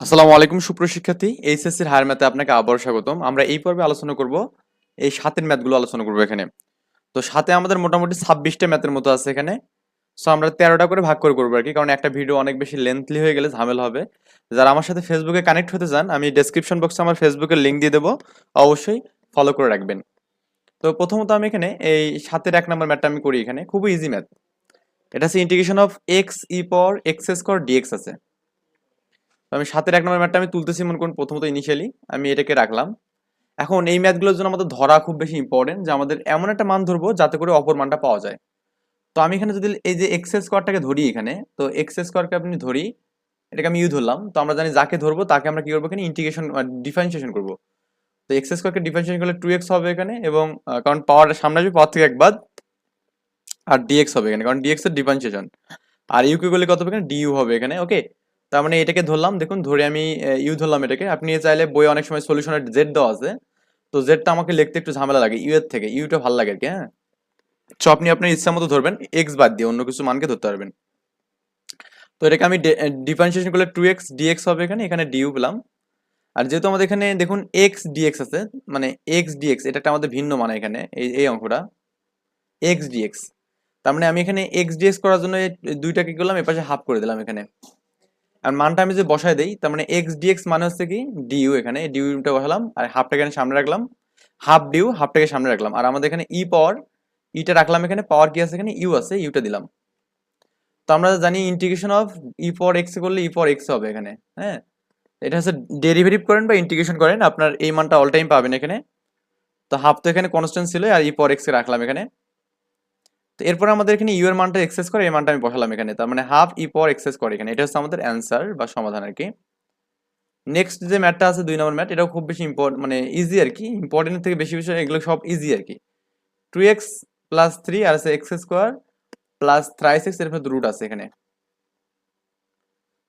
আসসালামু আলাইকুম সুপ্রশিক্ষার্থী, এইচএসসির হায়ার ম্যাথে আপনাকে আবার স্বাগতম। আমরা এই পর্বে আলোচনা করব এই সাতের ম্যাথগুলো আলোচনা করব এখানে। তো সাথে আমাদের মোটামুটি 26টা ম্যাথের মতো আছে এখানে। সো আমরা 13টা করে ভাগ করে করবো আর কি, কারণ একটা ভিডিও অনেক বেশি লেন্থলি হয়ে গেলে ঝামেলা হবে। যারা আমার সাথে ফেসবুকে কানেক্ট হতে চান, আমি ডেসক্রিপশন বক্সে আমার ফেসবুকের লিঙ্ক দিয়ে দেবো, অবশ্যই ফলো করে রাখবেন। তো প্রথমত আমি এখানে এই সাতের 1 নম্বর ম্যাথটা আমি করি এখানে, খুবই ইজি ম্যাথ। এটা হচ্ছে integration of X E power X square DX আছে। তো আমি সাতের 1 নম্বর ম্যাথটা আমি তুলতেছি মনে করুন, প্রথমত ইনিশিয়ালি আমি এটাকে রাখলাম। এখন এই ম্যাথগুলোর জন্য আমাদের ধরা খুব বেশি ইম্পর্টেন্ট, যে আমাদের এমন একটা মান ধরবো যাতে করে অপর মানটা পাওয়া যায়। তো আমি এখানে যদি এই যে এক্স স্কোয়ারটাকে ধরি এখানে, তো এক্স স্কোয়ারকে আপনি ধরি, এটাকে আমি ইউ ধরলাম। তো আমরা জানি যাকে ধরবো তাকে আমরা কি করবো, এখানে ইন্টিগ্রেশন ডিফারেন্সিয়েশন করবো। তো এক্স স্কোয়ারকে ডিফারেন্সিয়েশন করলে 2x হবে এখানে, এবং কারণ পাওয়ারটা সামনে আসবে, পাওয়ার থেকে এক বাদ, আর ডিএক্স হবে এখানে কারণ ডিএক্স এর ডিফারেন্সিয়েশন। আর ইউ কে করলে কত হবে এখানে, ডিইউ হবে এখানে। ওকে, তার মানে এটাকে ধরলাম, দেখুন ধরে আমি ইউ ধরলাম এটাকে। আপনি চাইলে বইয়ে অনেক সময় সলিউশনের জেড দেওয়া আছে, তো জেডটা আমাকে লিখতে একটু ঝামেলা লাগে, ইউ এর থেকে ইউটা ভালো লাগে আর কি। হ্যাঁ, তো আপনি আপনার ইচ্ছা মতো ধরবেন, এক্স বাদ দিয়ে অন্য কিছু মানকে ধরতে পারবেন। তো এটাকে আমি ডিফারেন্সিয়েশন করলে 2x ডিএক্স হবে এখানে, এখানে ডিইউ পেলাম। আর যেহেতু আমাদের এখানে দেখুন এক্স ডিএক্স আছে, মানে এক্স ডিএক্স এটা একটা আমাদের ভিন্ন মান এখানে, এই অঙ্কটা এক্স ডিএক্স। তার মানে আমি এখানে এক্স ডিএক্স করার জন্য এই দুইটা কি করলাম, এপাশে হাফ করে দিলাম এখানে। আর মানটা আমি যে বসায় দেই, তার মানে এক্স ডিএক্স মানে হচ্ছে কি ডিইউ, এখানে ডিইউটা বসালাম আর হাফটাকে এখানে সামনে রাখলাম, হাফ ডিউ হাফটাকে সামনে রাখলাম। আর আমাদের এখানে ই পাওয়ার, ইটা রাখলাম এখানে, পাওয়ার কি আছে এখানে, ইউ আছে, ইউটা দিলাম। তো আমরা জানি integration of E power X করলে ই পাওয়ার এক্স হবে এখানে। হ্যাঁ, এটা হচ্ছে ডেরিভেটিভ করেন বা ইন্টিগ্রেশন করেন, আপনার এই মানটা অল টাইম পাবেন এখানে। তো হাফ তো এখানে কনস্ট্যান্ট ছিল, আর ই পাওয়ার এক্স রাখলাম এখানে। তো এরপর আমাদের এখানে ইউ এর মানটা এক্সেস করে, এই মানটা আমি বসালাম এখানে, তার মানে হাফ ই পাওয়ার এক্সেস করে এখানে। এটা হচ্ছে আমাদের অ্যান্সার বা সমাধান আর কি। নেক্সট যে ম্যাথটা আছে 2 নম্বর ম্যাথ, এটাও খুব বেশি মানে ইজি আর কি, ইম্পর্টেন্ট থেকে বেশি বিষয় এগুলো সব ইজি আর কি। 2x প্লাস 3 আর আছে x square plus thrice x, এর রুট আছে এখানে।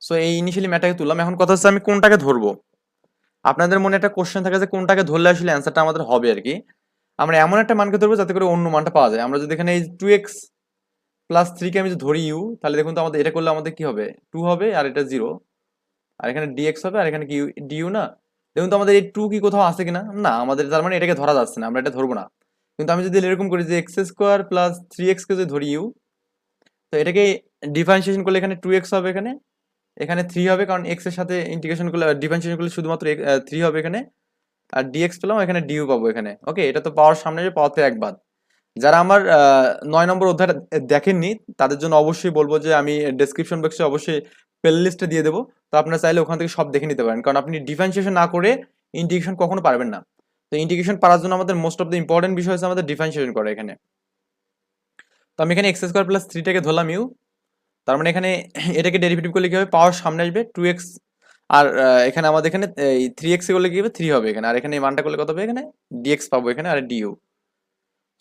সো এই ইনিশিয়ালি ম্যাথটাকে তুললাম। এখন কথা হচ্ছে আমি কোনটাকে ধরবো। আপনাদের মনে একটা কোশ্চেন থাকে যে কোনটাকে ধরলে আসলে অ্যান্সারটা আমাদের হবে আর কি। আমরা এমন একটা মানকে ধরবো যাতে করে অন্য মানটা পাওয়া যায়। আমরা যদি এখানে এই 2x প্লাস 3 কে আমি যদি ধরি ইউ, তাহলে দেখুন তো আমাদের এটা করলে আমাদের কি হবে, 2 হবে, আর এটা 0, আর এখানে ডিএক্স হবে, আর এখানে কি ডিইউ না। দেখুন তো আমাদের এই 2 কি কোথাও আছে কিনা, না আমাদের, তার মানে এটাকে ধরা যাচ্ছে না, আমরা এটা ধরবো না। কিন্তু আমি যদি এরকম করি যে এক্স স্কোয়ার প্লাস 3x কে যদি ধরি ইউ, তো এটাকে ডিফারেন্সিয়েশন করলে এখানে 2x হবে এখানে, এখানে 3 হবে, কারণ x এর সাথে ইন্টিগ্রেশন করলে ডিফারেন্সিয়েশন করলে শুধুমাত্র 3 হবে এখানে, আর ডিএক্স পেলাম, এখানে ডিইউ পাবো এখানে। ওকে, এটা তো পাওয়ার সামনে যে পাওয়ার থেকে এক বাদ। যারা আমার 9 নম্বর অধ্যায় দেখেননি তাদের জন্য অবশ্যই বলবো যে আমি ডেসক্রিপশন বক্সে অবশ্যই প্লে লিস্টে দিয়ে দেবো। তো আপনারা চাইলে ওখান থেকে সব দেখে নিতে পারেন, কারণ আপনি ডিফারেন্সিয়েশন না করে ইন্টিগ্রেশন কখনো পারবেন না। তো ইন্টিগ্রেশন পারার জন্য আমাদের মোস্ট অফ দ্য ইম্পর্টেন্ট বিষয় হচ্ছে আমাদের ডিফারেন্সিয়েশন করা এখানে। তো আমি এখানে এক্স স্কোয়ার প্লাস 3টাকে ধরলাম ইউ, তার মানে এখানে এটাকে ডেরিভেটিভ করলে কি হবে, পাওয়ার সামনে আসবে 2x, আর এখানে আমাদের এখানে এই 3x করলে কি হবে, 3 হবে এখানে, আর এখানে এই মানটা করলে কত হবে এখানে, ডিএক্স পাবো এখানে, আর ডিইউ।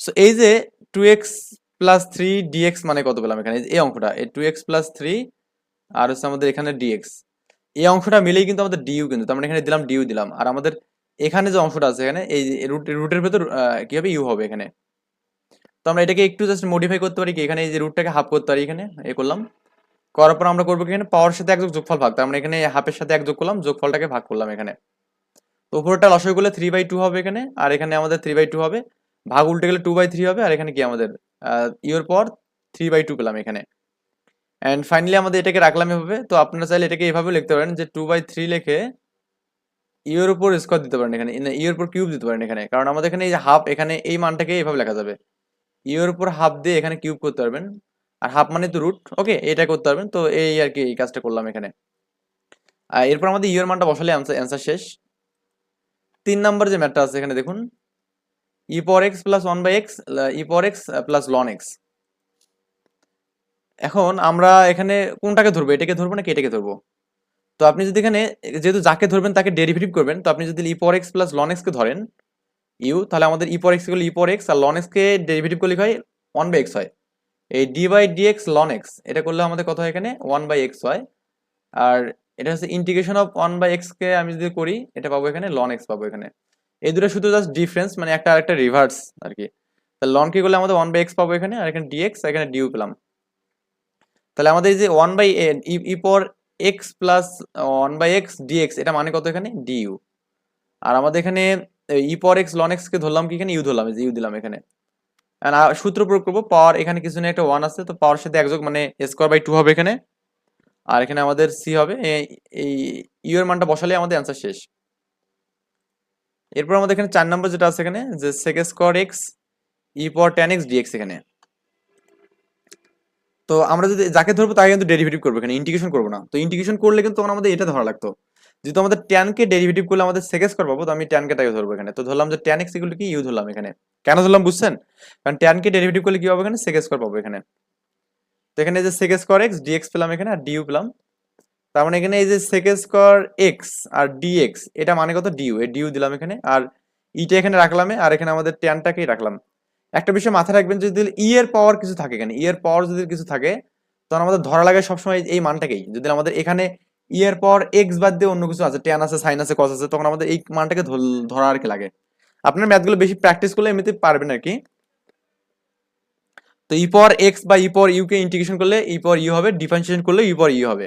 সো এই যে 2x প্লাস 3 ডিএক্স মানে কত পেলাম এখানে, এই অঙ্কটা এই 2x প্লাস 3 আর হচ্ছে আমাদের এখানে ডিএক্স, এই অংশটা মিলেই কিন্তু আমাদের ডিইউ, কিন্তু তার মানে এখানে দিলাম ডিইউ দিলাম, আর আমাদের এখানে যে অংশটা আছে এখানে এই রুটের ভেতর কি হবে, ইউ হবে এখানে। তো আমরা এটাকে একটু জাস্ট মডিফাই করতে পারি কি, এখানে এই যে রুটটাকে হাফ করতে পারি এখানে, এ করলাম। করার পর আমরা করবো কি, এখানে পাওয়ার সাথে এক যোগফল ভাগ, তার মানে এখানে হাফের সাথে এক যোগ করলাম, যোগফলটাকে ভাগ করলাম এখানে। তো উপরটা লসাগু করলে 3/2 হবে এখানে, আর এখানে আমাদের 3/2 হবে, ভাগ উল্টে গেলে 2/3 হবে, আর এখানে কি আমাদের ইউর পর 3/2 পেলাম এখানে। অ্যান্ড ফাইনালি আমাদের এটাকে রাখলাম এভাবে। তো আপনারা চাইলে এটাকে এভাবে লিখতে পারেন যে 2/3 লিখে ইউর উপর স্কোয়ার দিতে পারেন এখানে, ইউর উপর কিউব দিতে পারেন এখানে, কারণ আমাদের এখানে এই যে হাফ, এখানে এই মানটাকে এইভাবে লেখা যাবে, ইউর উপর হাফ দিয়ে এখানে কিউব করতে পারবেন, আর হাফ মানে তো রুট। ওকে, এটা করতে পারবেন। তো এই আর কি, এই কাজটা করলাম এখানে। আর এরপর আমাদের ইউর মানটা বসালে অ্যান্সার শেষ। 3 নম্বর যে ম্যাথটা আছে এখানে দেখুন, ই পাওয়ার এক্স প্লাস 1/x, ই power X plus ln x. এখন আমরা এখানে কোনটাকে ধরবো, এটাকে ধরবো নাকি এটাকে ধরবো। তো আপনি যদি এখানে, যেহেতু যাকে ধরবেন তাকে ডেরিভেটিভ করবেন, তো আপনি যদি E power X plus ln X কে ধরেন ইউ, তাহলে আমাদের ই পাওয়ার এক্স করলে ই পাওয়ার এক্স, আর লন এক্স কে ডেরিভেটিভ করলে হয় 1/x হয়। এই D by DX ln X, এটা করলে আমাদের কত হয় এখানে, 1/x হয়। আর এটা হচ্ছে ইন্টিগ্রেশন অফ 1/x কে আমি যদি করি, এটা পাবো এখানে লন এক্স পাবো এখানে। এই দুটো শুধু জাস্ট ডিফারেন্স, মানে একটা আরেকটা রিভার্স আর কি। তাহলে লন কে করলে আমাদের 1/x পাবো এখানে, আর এখানে ডিএক্স, এখানে ডিউ পেলাম। তাহলে আমাদের এই যে 1/, ই power X plus 1/x dx, এটা মানে কত এখানে ডিইউ। আর আমাদের এখানে ই পাওয়ার এক্স লন এক্স কে ধরলাম কি এখানে ইউ ধরলাম, এই যে ইউ দিলাম এখানে। আর সূত্র প্রয়োগ করবো, পাওয়ার এখানে কিছু নেই, একটা 1 আছে, তো পাওয়ার সাথে একযোগ মানে স্কোয়ার/2 হবে এখানে। আর এখানে আমাদের সি হবে, এই ইউ এর মানটা বসালে আমাদের অ্যান্সার শেষ। এরপর আমাদের এখানে 4 নম্বর যেটা আছে এখানে, যে সেক স্কোয়ার এক্স ই পাওয়ার tan x dx এখানে। তো আমরা যদি যাকে ধরবো তাকে কিন্তু ডেরিভেটিভ করবো, এখানে ইন্টিগ্রেশন করবো না। তো ইন্টিগ্রেশন করলে কিন্তু তখন আমাদের এটা ধরা লাগতো, যেহেতু আমাদের tan কে ডেরিভেটিভ করলে আমাদের sec স্কয়ার পাবো, তো আমি tan কে তাকে ধরবো এখানে। তো ধরলাম যে tan x ইকুয়াল টু কি ইউ ধরলাম এখানে। কেন ধরলাম বুঝছেন? কারণ tan কে ডেরিভেটিভ করলে কি হবে এখানে sec স্কয়ার পাবো এখানে। তো এখানে যে sec স্কয়ার x dx পেলাম এখানে, আর du পেলাম। তার মানে এখানে এই যে sec স্কয়ার x আর dx, এটা মানে কত du, এই du দিলাম এখানে, আর ইটা এখানে রাখলাম, আর এখানে আমাদের tanটাকেই রাখলাম। একটা বিষয় মাথায় রাখবেন, যদি ই এর পাওয়ার কিছু থাকে এখানে, ই এর পাওয়ার যদি কিছু থাকে, তখন আমাদের ধরা লাগে সবসময় এই মানটাকেই। যদি আমাদের এখানে ই এর পাওয়ার এক্স বাদ দিয়ে অন্য কিছু আছে, ট্যান আছে, সাইন আছে, কস আছে, তখন আমাদের এই মানটাকে ধরা আর কি লাগে। আপনার ম্যাথগুলো বেশি প্র্যাকটিস করলে এমনিতে পারবেন আর কি। তো ই পাওয়ার এক্স বা ই পাওয়ার ইউ কে ইন্টিগ্রেশন করলে ই পাওয়ার ইউ হবে, ডিফারেন্সিয়েশন করলে ই পাওয়ার ইউ হবে,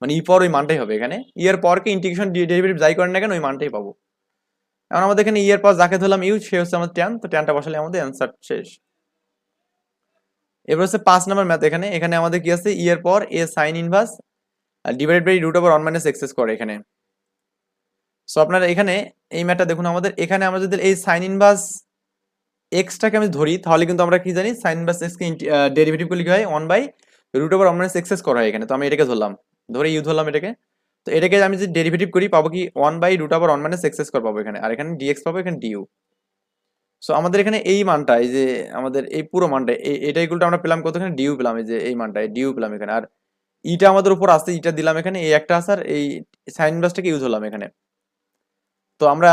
মানে ই পাওয়ার ওই মানটাই হবে এখানে। ই এর পাওয়ারকে ইন্টিগ্রেশন ডেরিভেটিভ যাই করেন না কেন ওই মানটাই পাবো। এখন আমাদের এখানে ই এর পাওয়ার যাকে ধরলাম ইউ, সে হচ্ছে আমাদের ট্যান, তো ট্যানটা বসালে আমাদের অ্যান্সার শেষ। এবার হচ্ছে 5 নম্বর ম্যাথ। এখানে এখানে আমাদের কি আছে, ই এর পর a sine inverse divided by root over 1 minus x square এখানে। সো আপনারা এখানে এই ম্যাথটা দেখুন, আমাদের এখানে আমরা যদি এই সাইন ইনভার্স এক্সটাকে আমি ধরি, তাহলে কিন্তু আমরা কি জানি সাইন ইনভার্স এক্স কে ডেরিভেটিভ করলে কি হয় 1 by root over 1 minus x square হয় এখানে। তো আমি এটাকে ধরলাম, ধরে ইউ ধরলাম এটাকে। তো এটাকে আমি যদি ডেরিভেটিভ করি পাবো কি 1 by root over 1 minus x square পাবো এখানে, আর এখানে ডিএক্স পাবো, এখানে ডিইউ। সো আমাদের এখানে এই মানটা, এই যে আমাদের এই পুরো মানটা, এটা ইকুয়ালটা আমরা পেলাম কত, এখানে ডিইউ পেলাম, এই যে এই মানটা ডিইউ পেলাম এখানে। আর ইটা আমাদের উপর আছে, ইটা দিলাম এখানে, এই একটা আছে, আর এই সাইন ইনভার্সটাকে ইউজ হলাম এখানে। তো আমরা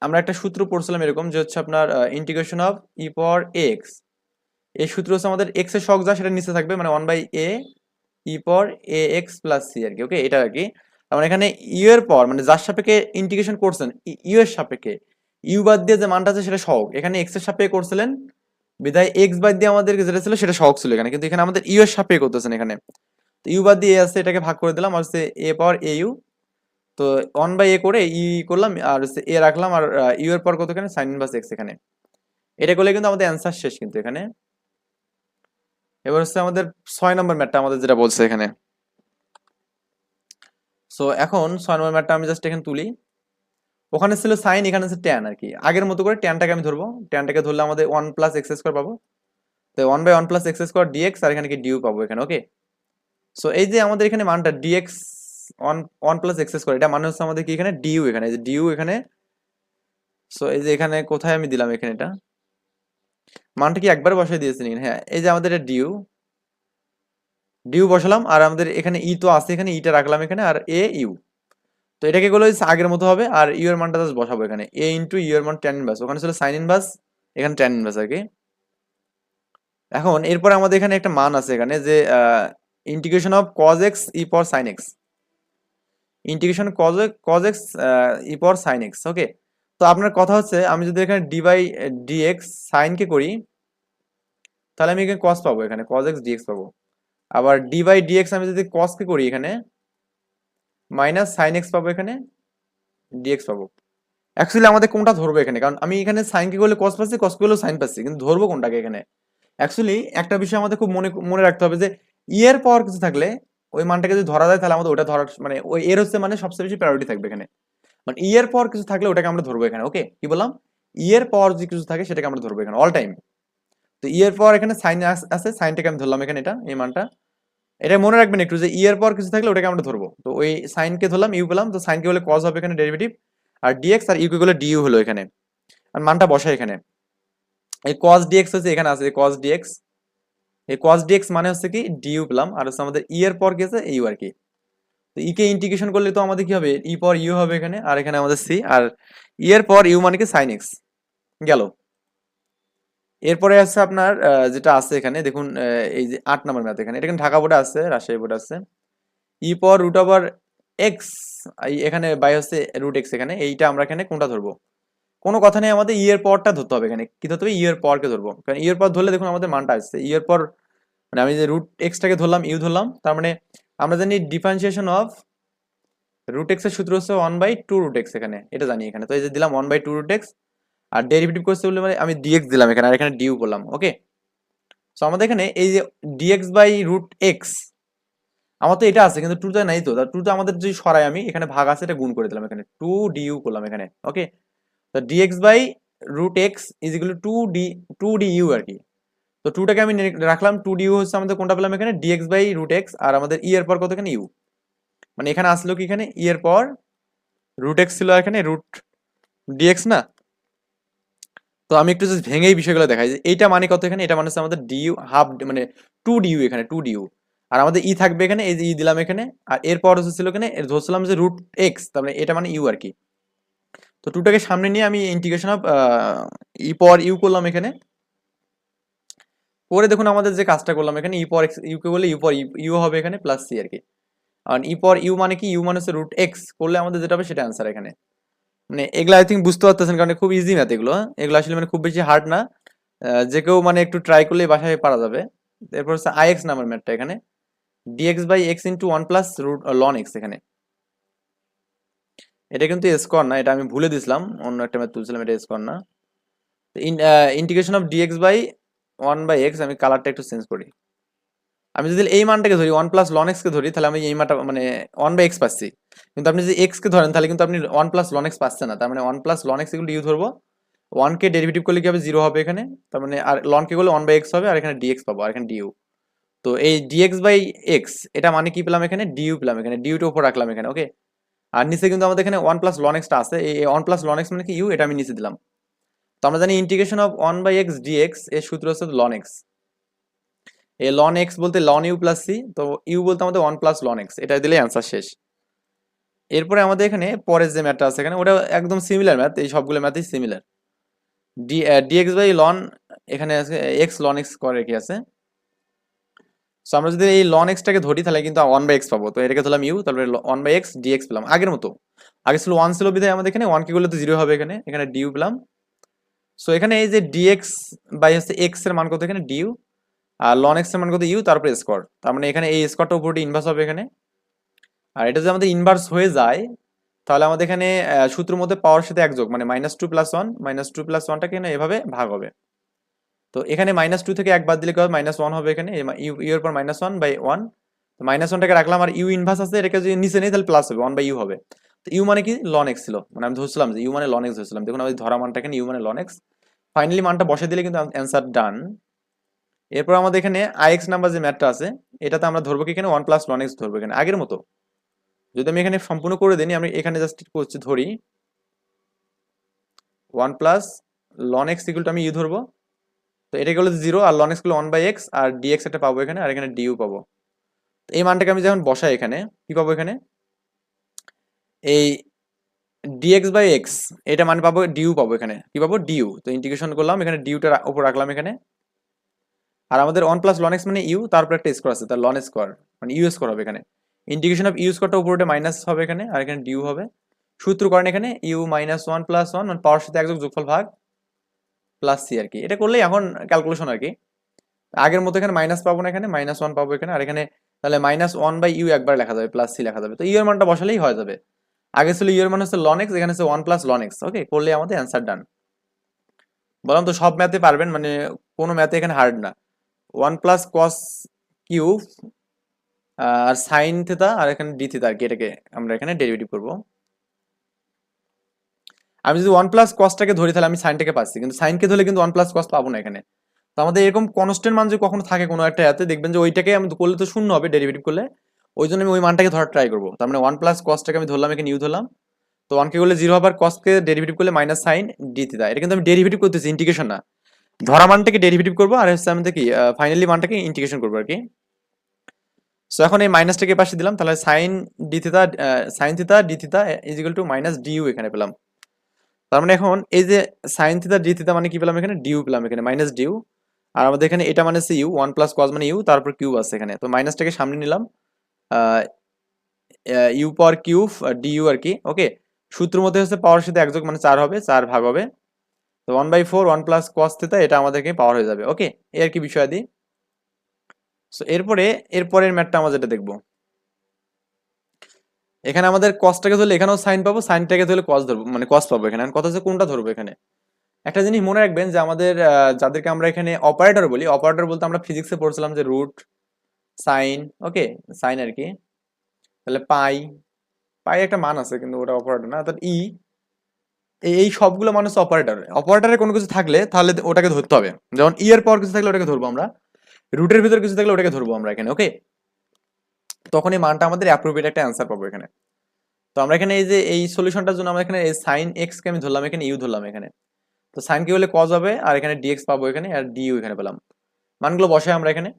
আমরা একটা সূত্র পড়ছিলাম এরকম, যে হচ্ছে আপনার integration of E power x, এই সূত্র হচ্ছে আমাদের এক্স এর সহগ যা সেটা নিচে থাকবে, মানে 1 by a e power a x plus c আর কি। ওকে, এটা আর কি। মানে এখানে ইউ এর পাওয়ার, মানে যার সাপেক্ষে ইন্টিগ্রেশন করছেন ইউ এর সাপেক্ষে, ইউ বাদ দিয়ে যে মানটা আছে সেটা সহগ, এখানে এক্স এর সাপেক্ষে করছিলেন বিধায় এক্স বাদ দিয়ে আমাদের যেটা ছিল সেটা সহগ ছিল এখানে, কিন্তু এখানে আমাদের ইউ এর সাপেক্ষে করতেছেন এখানে। তো ইউ বাদ দিয়ে এ আছে, এটাকে ভাগ করে দিলাম, আর হচ্ছে এ পাওয়ার এ ইউ। তো 1 বাই এ করে ই করলাম, আর হচ্ছে এ রাখলাম, আর ইউ এর পর কত এখানে সাইন ইনভার্স এক্স এখানে। এটা করলে কিন্তু আমাদের অ্যান্সার শেষ কিন্তু এখানে। এবার হচ্ছে আমাদের 6 নম্বর ম্যাথটা আমাদের যেটা বলছে এখানে। সো এখন 6 নম্বর ম্যাথটা আমি জাস্ট এখানে তুলি। ওখানে ছিল সাইন, এখানে আছে ট্যান আর কি। আগের মতো করে ট্যানটাকে আমি ধরবো, ট্যানটাকে ধরলে আমাদের 1 প্লাস এক্স স্কোয়ার পাবো। তো 1 by 1 plus x square dx, আর এখানে কি ডিউ পাবো এখানে। ওকে, সো এই যে আমাদের এখানে মানটা ডিএক্স 1 প্লাস এক্স স্কোয়ার, এটা মানে হচ্ছে আমাদের কি এখানে ডিউ, এখানে এই যে ডিউ এখানে। সো এই যে এখানে কোথায় আমি দিলাম এখানে, এটা মানটা কি একবার বসাই দিয়েছি নাকি? হ্যাঁ, এই যে আমাদের এটা ডিউ, ডিউ বসালাম, আর আমাদের এখানে ই তো আছে, এখানে ইটা রাখলাম এখানে, আর এ ইউ। তো এটাকে গুলো আগের মতো হবে, আর ইউ এর মানটা জাস্ট বসাবো এখানে, এ ইন্টু ইউ এর মান ট্যান ইনভার্স, ওখানে ছিল সাইন ইনভার্স, এখানে ট্যান ইনভার্স আর কি। এখন এরপরে আমাদের এখানে একটা মান আছে এখানে, যে integration of cos x E power sine x, integration cos x E power sine x. Okay, তো আপনার কথা হচ্ছে আমি যদি এখানে ডি বাই ডিএক্স সাইন কে করি, তাহলে আমি এখানে কস পাবো, এখানে কজ এক্স ডিএক্স পাবো। আবার ডি বাই ডিএক্স আমি যদি কস কে করি, এখানে মাইনাস সাইন এক্স পাবো, এখানে ডিএক্স পাবো। অ্যাকচুয়ালি আমাদের কোনটা ধরবো এখানে, কারণ আমি এখানে সাইন কে করলে কস পাচ্ছি, কস কে করলেও সাইন পাচ্ছি, কিন্তু ধরবো কোনটাকে এখানে। অ্যাকচুয়ালি একটা বিষয় আমাদের খুব মনে মনে রাখতে হবে, যে ই এর পাওয়ার কিছু থাকলে ওই মানটাকে যদি ধরা যায়, তাহলে আমাদের ওটা ধরার মানে ওই এর হচ্ছে মানে সবচেয়ে বেশি প্রায়োরিটি থাকবে এখানে। মানে ই এর পাওয়ার কিছু থাকলে ওটাকে আমরা ধরবো এখানে। ওকে, কি বললাম, ই এর পাওয়ার যদি কিছু থাকে সেটাকে আমরা ধরবো এখানে অল টাইম। তো ই এর পাওয়ার এখানে সাইন আছে, সাইনটাকে আমি ধরলাম এখানে, এটা এই মানটা। এটা মনে রাখবেন একটু, যে ই এর পাওয়ার কিছু থাকলে ওটাকে আমরা ধরবো। তো ওই সাইনকে ধরলাম, ইউ পেলাম, তো সাইনকে হলে কজ হবে এখানে ডেরিভেটিভ, আর ডিএক্স, আর ইউ কে হলে ডিইউ হলো এখানে। আর মানটা বসাই এখানে, এই cos dx হচ্ছে এখানে আছে cos dx, এই cos dx মানে হচ্ছে কি du পেলাম, আর হচ্ছে আমাদের e এর পর কি আছে ইউ আর কি। তো e কে ইন্টিগ্রেশন করলে তো আমাদের কি হবে, e পাওয়ার u হবে এখানে, আর এখানে আমাদের c, আর e এর পর u মানে কি sin x গেল। এরপরে আছে আপনার যেটা আছে এখানে দেখুন, এই যে 8 নম্বর ম্যাথ এখানে, এটা কিন্তু ঢাকা বোর্ডে আছে, রাজশাহী বোর্ডে আছে। e power root over x, এখানে বাই হচ্ছে রুট x এখানে, এইটা আমরা এখানে কোনটা ধরবো? কোনো কথা নেই, আমাদের ই এর পাওয়ারটা ধরতে হবে এখানে। কি ধরতে হবে? ই এর পাওয়ারকে ধরবো, কারণ ই এর পাওয়ার ধরলে দেখুন আমাদের মানটা আসছে ই এর পর, মানে আমি যে রুট এক্সটাকে ধরলাম, ইউ ধরলাম, তার মানে আমরা জানি ডিফারেন্সিয়েশন অফ রুট এক্স এর সূত্র হচ্ছে 1/2 রুট এক্স, এখানে এটা জানি এখানে। তো এই যে দিলাম 1/2 রুট এক্স, আর ডেরিভেটিভ করতে বলে মানে আমি ডিএক্স দিলাম এখানে, আর এখানে ডিউ করলাম। ওকে, সো আমাদের এখানে এই যে ডিএক্স বাই রুট এক্স, আমার তো এটা আছে কিন্তু টুটা নাই, তো টুটা আমাদের যদি সরাই আমি, এখানে ভাগ আছে, এটা গুণ করে দিলাম এখানে, 2 du করলাম এখানে। ওকে, তো DX by root X is equal to 2 du আর কি। তো টুটাকে আমি রাখলাম, 2 du হচ্ছে আমাদের কোনটা পেলাম এখানে, ডিএক্স বাই রুট এক্স, আর আমাদের ই এর পর কত এখানে ইউ, মানে এখানে আসলো কি, এখানে ই এর পর রুট এক্স ছিল, এখানে রুট ডিএক্স না। তো আমি একটু জাস্ট ভেঙে এই বিষয়গুলো দেখাই যে এইটা মানে কত এখানে, এটা মানে হচ্ছে আমাদের ডিউ হাফ, মানে 2 du এখানে 2 du, আর আমাদের ই থাকবে এখানে, এই যে ই দিলাম এখানে, আর এরপর হচ্ছে ছিল এখানে ধরছিলাম যে রুট এক্স, তার মানে এটা মানে ইউ আর কি। তো টুটাকে সামনে নিয়ে আমি integration of E power U করলাম এখানে। পরে দেখুন আমাদের যে কাজটা করলাম এখানে, ই পাওয়ার এক্স ইউ কে বলে ইউ পাওয়ার ইউ হবে এখানে প্লাস সি আর কি। আর ই পাওয়ার ইউ মানে কি, ইউ মানে হচ্ছে রুট এক্স, করলে আমাদের যেটা হবে সেটা অ্যান্সার এখানে। মানে এগুলো আই থিঙ্ক বুঝতে পারতেছেন, কারণ খুব ইজি ম্যাথ এগুলো, এগুলো আসলে মানে খুব বেশি হার্ড না, যে কেউ মানে একটু ট্রাই করলে বাসায় পারা যাবে। এরপর হচ্ছে আই এক্স নাম্বার ম্যাথটা এখানে, dx by x into 1 plus root লন এক্স এখানে। এটা কিন্তু স্কোয়ার না, এটা আমি ভুলে দিছিলাম, অন্য একটা ম্যাথ তুলছিলাম, এটা স্কোয়ার না। Integration of dx by 1/x, আমি কালারটা একটু চেঞ্জ করি। আমি যদি এই মানটাকে ধরি 1 প্লাস লন এক্স কে ধরি, তাহলে আমি এই মানটা মানে 1/x পাচ্ছি, কিন্তু আপনি যদি এক্স কে ধরেন তাহলে কিন্তু আপনি 1 প্লাস লন এক্স পাচ্ছেন না। তার মানে 1 প্লাস লন এক্স এগুলো ইউ ধরবো, 1 কে ডেরিভেটিভ করলে কি হবে, 0 হবে এখানে, তার মানে আর লন কে করলে 1/x হবে, আর এখানে ডিএক্স পাবো, আর এখানে ডিউ। তো এই ডিএক্স বাই এক্স এটা মানে কি পেলাম এখানে, ডিউ পেলাম এখানে, ডিউটা উপর রাখলাম এখানে। ওকে, আর নিচে কিন্তু আমাদের এখানে 1 প্লাস লন এক্সটা আছে, এই 1 প্লাস লন এক্স মানে কি ইউ, এটা আমি নিচে দিলাম। তো আমরা জানি ইন্টিগ্রেশন অফ 1/x ডিএক্স এর সূত্র হচ্ছে লন এক্স। এই লন এক্স বলতে লন ইউ প্লাস সি, তো ইউ বলতে আমাদের 1 প্লাস লন এক্স, এটা দিলে অ্যান্সার শেষ। এরপরে আমাদের এখানে পরের যে ম্যাথটা আছে এখানে, ওটা একদম সিমিলার ম্যাথ, এই সবগুলো ম্যাথই সিমিলার। ডিএক্স বাই লন, এখানে আছে এক্স লন এক্স করে কি আছে। সো আমরা যদি এই লন এক্সটাকে ধরি তাহলে কিন্তু 1/x পাবো, তো এটাকে ধরলাম ইউ, তারপরে 1/x ডিএক্স পেলাম আগের মতো। আগে ছিল 1 ছিল বিধায় আমাদের এখানে 1 কে করলে তো 0 হবে এখানে, এখানে ডিউ পেলাম। সো এখানে এই যে ডিএক্স বাই হচ্ছে এক্স এর মান কত এখানে ডিউ, আর লন এক্স এর মান কত ইউ, তারপরে স্কোয়ার, তার মানে এখানে এই স্কোয়ারটা উপরটি ইনভার্স হবে এখানে। আর এটা যদি আমাদের ইনভার্স হয়ে যায়, তাহলে আমাদের এখানে সূত্রের মধ্যে পাওয়ার সাথে এক যোগ, মানে -2 + 1, -2 + 1টাকে না এভাবে ভাগ হবে। তো এখানে -2 থেকে এক বাদ দিলে কি হবে, -1 হবে এখানে, ইউ এর পর -1/1, তো -1টাকে রাখলাম, আর ইউ ইনভার্স আছে, এটাকে যদি নিচে নেই তাহলে প্লাস হবে, 1/u হবে। তো ইউ মানে কি, লন এক্স ছিল, মানে আমি ধরছিলাম যে ইউ মানে লন এক্স ধরছিলাম, দেখুন আমি ধরা মানটা এখানে ইউ মানে লন এক্স। ফাইনালি মানটা বসে দিলে কিন্তু অ্যান্সার ডান। এরপর আমাদের এখানে আইএক্স নাম্বার যে ম্যাথটা আছে, এটাতে আমরা ধরবো কি এখানে 1 প্লাস লন এক্স ধরবো এখানে আগের মতো। যদি আমি এখানে সম্পূর্ণ করে দিই, আমি এখানে জাস্ট করছি, ধরি 1 plus ln x equal to আমি ইউ ধরবো, তো এটা হলো 0, আর লন এক্স হলো 1/x, আর ডিএক্স একটা পাবো এখানে, আর এখানে ডিউ পাবো। তো এই মানটাকে আমি যখন বসাই এখানে কি পাবো, এখানে এই ডিএক্স বাই এক্স এটা মানে পাবো ডিউ পাবো, এখানে কি পাবো ডিউ। তো ইন্টিগ্রেশন করলাম, এখানে ডিউটা উপর রাখলাম এখানে, আর আমাদের 1 প্লাস লন এক্স মানে ইউ, তারপর একটা স্কোয়ার আছে, তার লন স্কোয়ার মানে ইউ স্কোয়ার হবে এখানে। ইন্টিগ্রেশন অফ ইউ স্কোয়ারটা উপরে মাইনাস হবে এখানে, আর এখানে ডিউ হবে। সূত্র করেন এখানে ইউ -1 + 1, মানে পাওয়ার সাথে একযোগ যোগফল ভাগ প্লাস সি আর কি। এটা করলেই এখন ক্যালকুলেশন আর কি। আগের মতো এখানে মাইনাস পাবো না, এখানে -1 পাবো এখানে, আর এখানে তাহলে -1/u একবার লেখা যাবে, প্লাস সি লেখা যাবে। তো ইউ এর মানটা বসালেই হয়ে যাবে। আগে ছিল ইউ এর মান হচ্ছে লন এক্স, এখানে হচ্ছে 1 প্লাস লন এক্স। ওকে, করলে আমাদের অ্যান্সার ডান। বললাম তো সব ম্যাথে পারবেন, মানে কোনো ম্যাথে এখানে হার্ড না। 1 প্লাস কস কিউব আর সাইন থিটা, আর এখানে ডি থিটা আর কি, এটাকে আমরা এখানে ডেরিভেটিভ করবো। আমি যদি 1 প্লাস কসটাকে ধরি তাহলে আমি সাইনটাকে পাচ্ছি, কিন্তু সাইনকে ধরলে কিন্তু 1 প্লাস কস পাবো না এখানে। তো আমাদের এরকম কনস্ট্যান্ট মান যদি কখনো থাকে কোনো একটা এতে, দেখবেন যে ওইটাকে আমি করলে তো শূন্য হবে ডেরিভেটিভ করলে, ওই জন্য আমি ওই মানটাকে ধরার ট্রাই করবো। তার মানে 1 প্লাস কসটাকে আমি ধরলাম, এখানে ইউ ধরলাম, তো 1 কে করলে 0 হবে, আর কসকে ডেরিভেটিভ করলে মাইনাস সাইন ডি থিটা। এটা কিন্তু আমি ডেরিভেটিভ করতেছি, ইন্টিগ্রেশন না। ধরা মানটাকে ডেরিভেটিভ করবো, আর হচ্ছে আমাদের কি ফাইনালি মানটাকে ইন্টিগ্রেশন করবো আর কি। সো এখন এই মাইনাসটাকে পাশে দিলাম, তাহলে sine d theta, sine theta d theta is equal to minus du এখানে পেলাম। তার মানে এখন এই যে সাইন থিটা ডি থিটা মানে কি পেলাম এখানে, ডিউ পেলাম এখানে, মাইনাস ডিউ। আর আমাদের এখানে এটা মানে হচ্ছে ইউ, 1 প্লাস কস মানে ইউ, তারপর কিউব আছে এখানে, তো মাইনাসটাকে সামনে নিলাম, ইউ পাওয়ার কিউব ডিইউ আর কি। ওকে, সূত্র মধ্যে হচ্ছে পাওয়ার সাথে একযোগ, মানে 4 হবে, 4 ভাগ হবে, তো 1/4 1 প্লাস কস থিটা, এটা আমাদেরকে পাওয়ার হয়ে যাবে। ওকে, এই আর কি বিষয়াদি। সো এরপরের ম্যাথটা আমরা যেটা দেখবো, এখানে আমাদের কসটাকে ধরলে এখানেও সাইন পাবো, সাইনটাকে ধরলে কস ধরবো, মানে কস পাবো এখানে। এখন কথা হচ্ছে কোনটা ধরবো এখানে। একটা জিনিস মনে রাখবেন যে আমাদের যাদেরকে আমরা এখানে অপারেটর বলি, অপারেটর বলতে আমরা ফিজিক্সে পড়ছিলাম যে রুট, সাইন, ওকে, সাইন আর কি, তাহলে পাই, পাই একটা মান আছে কিন্তু ওটা অপারেটর না, তাহলে এই সবগুলো মানুষ অপারেটর। অপারেটরে কোনো কিছু থাকলে তাহলে ওটাকে ধরতে হবে, যেমন এর পর কিছু থাকলে ওটাকে ধরবো আমরা, রুটের ভিতর কিছু থাকলে ওটাকে ধরবো আমরা এখানে, ওকে। তখন এই মানটা আমাদের অ্যাপ্রোপ্রিয়েট একটা অ্যান্সার পাবো এখানে। তো আমরা এখানে এই যে এই সলিউশনটার জন্য আমরা এখানে এই সাইন এক্স কে আমি ধরলাম, এখানে ইউ ধরলাম এখানে। তো সাইন কি হলে কজ হবে, আর এখানে ডিএক্স পাবো এখানে, আর ডিইউ এখানে পেলাম। মানগুলো বসাই আমরা এখানে।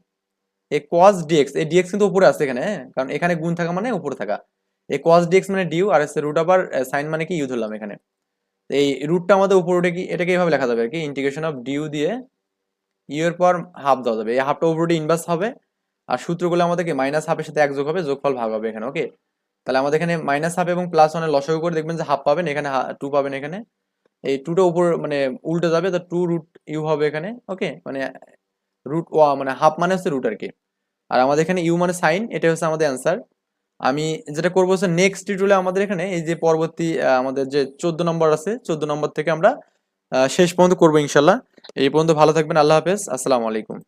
এই কজ ডিএক্স, এই ডিএক্স কিন্তু উপরে আছে এখানে, হ্যাঁ, কারণ এখানে গুণ থাকা মানে উপরে থাকা। এই কজ ডিএক্স মানে ডিউ, আর হচ্ছে রুট আবার সাইন মানে কি ইউ ধরলাম এখানে। এই রুটটা আমাদের উপরে উঠে কি এটাকে এইভাবে লেখা যাবে আর কি, ইন্টিগ্রেশন অফ ডিউ দিয়ে ইউ এর পর হাফ দেওয়া যাবে, এই হাফটা উপরে ইনভার্স হবে। আর সূত্রগুলো আমাদের কি মাইনাস হাফের সাথে এক যোগ হবে, যোগফল ভাগ হবে এখানে, ওকে। তাহলে আমাদের এখানে মাইনাস হাফ এবং প্লাস ওয়ানের লসাগু করে দেখবেন যে হাফ পাবেন এখানে, টু পাবেন এখানে। এই টুটা উপর মানে উল্টে যাবে, তো টু রুট ইউ হবে এখানে, ওকে। মানে রুট ওয়া মানে হাফ মানে হচ্ছে রুট আর কি। আর আমাদের এখানে ইউ মানে সাইন, এটা হচ্ছে আমাদের অ্যান্সার। আমি যেটা করবো হচ্ছে নেক্সট টিউটোরিয়ালে আমাদের এখানে এই যে পরবর্তী আমাদের যে 14 নম্বর আছে, 14 নম্বর থেকে আমরা শেষ পর্যন্ত করবো ইনশাল্লাহ। এই পর্যন্ত ভালো থাকবেন, আল্লাহ হাফেজ, আসসালামু আলাইকুম।